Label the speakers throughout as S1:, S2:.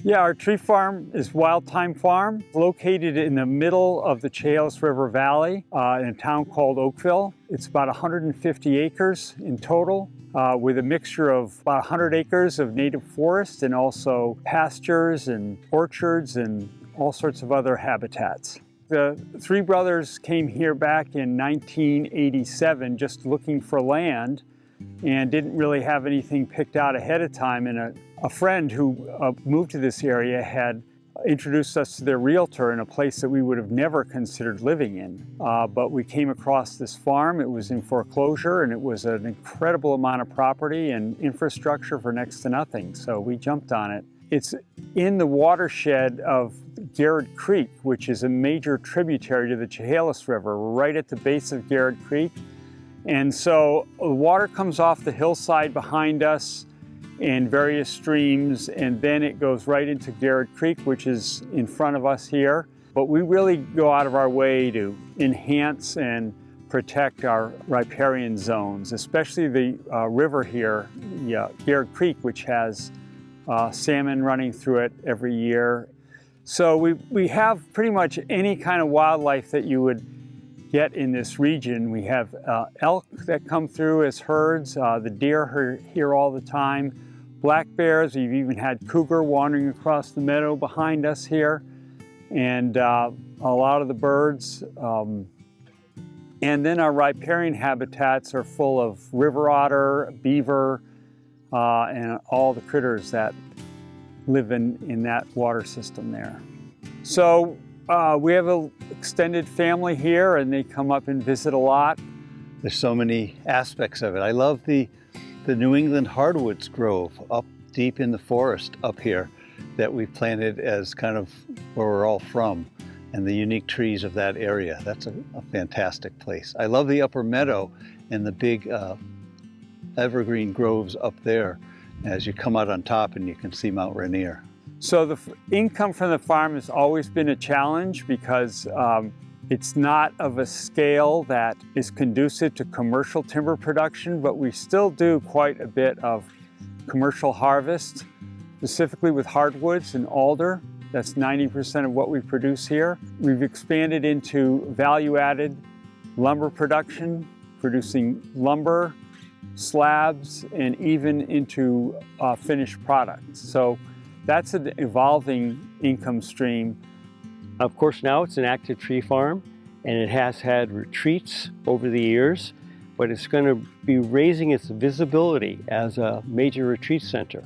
S1: Yeah, our tree farm is Wild Thyme Farm, located in the middle of the Chehalis River Valley in a town called Oakville. It's about 150 acres in total, with a mixture of about 100 acres of native forest and also pastures and orchards and all sorts of other habitats. The three brothers came here back in 1987 just looking for land and didn't really have anything picked out ahead of time. And a friend who moved to this area had introduced us to their realtor in a place that we would have never considered living in. But we came across this farm. It was in foreclosure, and it was an incredible amount of property and infrastructure for next to nothing. So we jumped on it. It's in the watershed of Garrett Creek, which is a major tributary to the Chehalis River. We're right at the base of Garrett Creek. And so the water comes off the hillside behind us in various streams, and then it goes right into Garrett Creek, which is in front of us here. But we really go out of our way to enhance and protect our riparian zones, especially the river here, Garrett Creek, which has salmon running through it every year. So we have pretty much any kind of wildlife that you would get in this region. We have elk that come through as herds. The deer are here all the time. Black bears. We've even had cougar wandering across the meadow behind us here, and a lot of the birds. And then our riparian habitats are full of river otter, beaver, and all the critters that live in that water system there. So we have an extended family here, and they come up and visit a lot.
S2: There's so many aspects of it. I love the New England hardwoods grove up deep in the forest up here that we planted as kind of where we're all from, and the unique trees of that area. That's a fantastic place. I love the upper meadow and the big evergreen groves up there as you come out on top and you can see Mount Rainier.
S1: So the income from the farm has always been a challenge because it's not of a scale that is conducive to commercial timber production, but we still do quite a bit of commercial harvest, specifically with hardwoods and alder. That's 90% of what we produce here. We've expanded into value-added lumber production, producing lumber, slabs, and even into finished products. So that's an evolving income stream.
S3: Of course, now it's an active tree farm, and it has had retreats over the years, but it's going to be raising its visibility as a major retreat center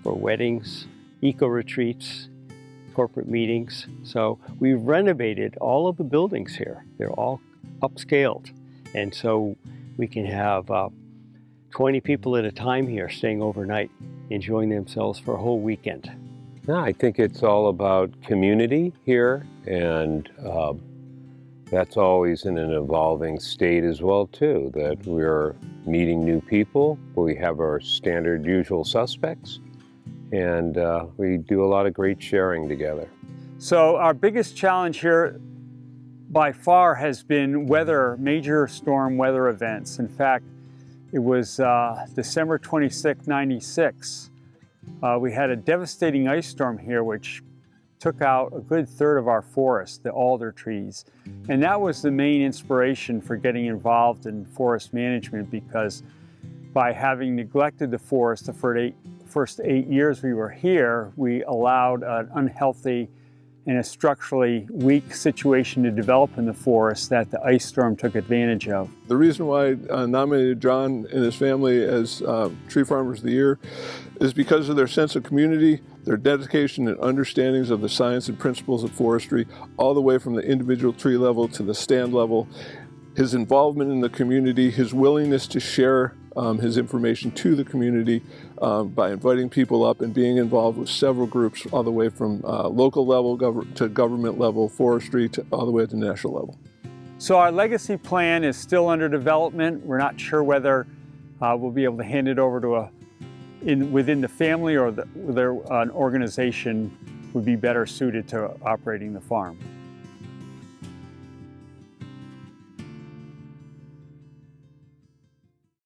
S3: for weddings, eco-retreats, corporate meetings. So we've renovated all of the buildings here. They're all upscaled, and so we can have 20 people at a time here staying overnight, enjoying themselves for a whole weekend.
S4: Yeah, I think it's all about community here, and that's always in an evolving state as well too, that we're meeting new people. We have our standard usual suspects, and we do a lot of great sharing together.
S1: So our biggest challenge here by far has been weather, major storm weather events. In fact, it was December 26, 96. We had a devastating ice storm here which took out a good third of our forest, the alder trees. And that was the main inspiration for getting involved in forest management, because by having neglected the forest the first 8 years we were here, we allowed an unhealthy and a structurally weak situation to develop in the forest that the ice storm took advantage of.
S5: The reason why I nominated John and his family as Tree Farmers of the Year is because of their sense of community, their dedication and understandings of the science and principles of forestry, all the way from the individual tree level to the stand level, his involvement in the community, his willingness to share his information to the community by inviting people up and being involved with several groups all the way from local level to government level, forestry, to all the way to the national level.
S1: So our legacy plan is still under development. We're not sure whether we'll be able to hand it over to within the family, or whether an organization would be better suited to operating the farm.